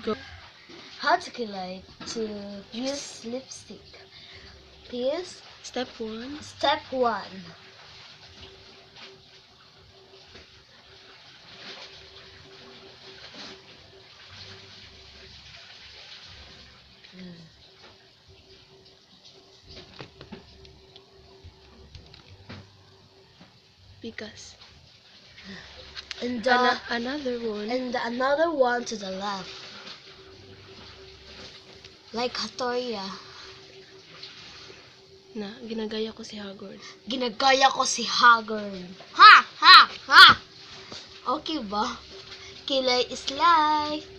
Go. How to use lipstick. Here's Step 1. step 1. Because. And Another one. and another one to the left. Like Hatoria. Na, ginagaya ko si Hagrid. Ginagaya ko si Hagrid. Ha! Ha! Ha! Okay ba? Kilay is life.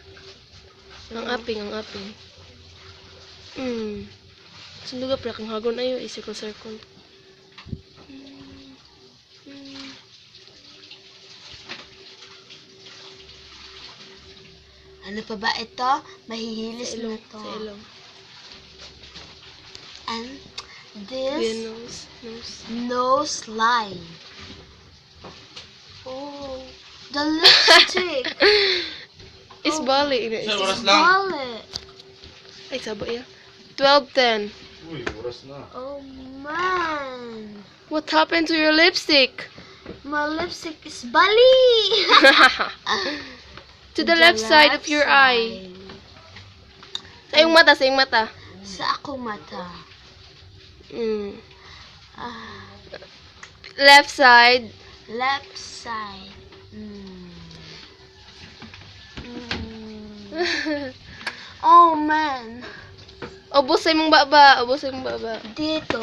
Ang aping. Sunduga pra kang Hagrid ayo, circle. Ano pa ba ito? Mahihilis Sa na ilong. to. Sa ilong. And Bien, this nose. nose line. Oh, the lipstick. Is bali. Sir, oras lang. Wallet. Ay, sabo ya. 12:10. Uy, oras na. Oh man, What happened to your lipstick? my lipstick is bali. To the left side of your eye. Sa iyong mata. Sa ako mata. Ah, Left side. left side. Oh man. Ubos sa imong baba. Dito?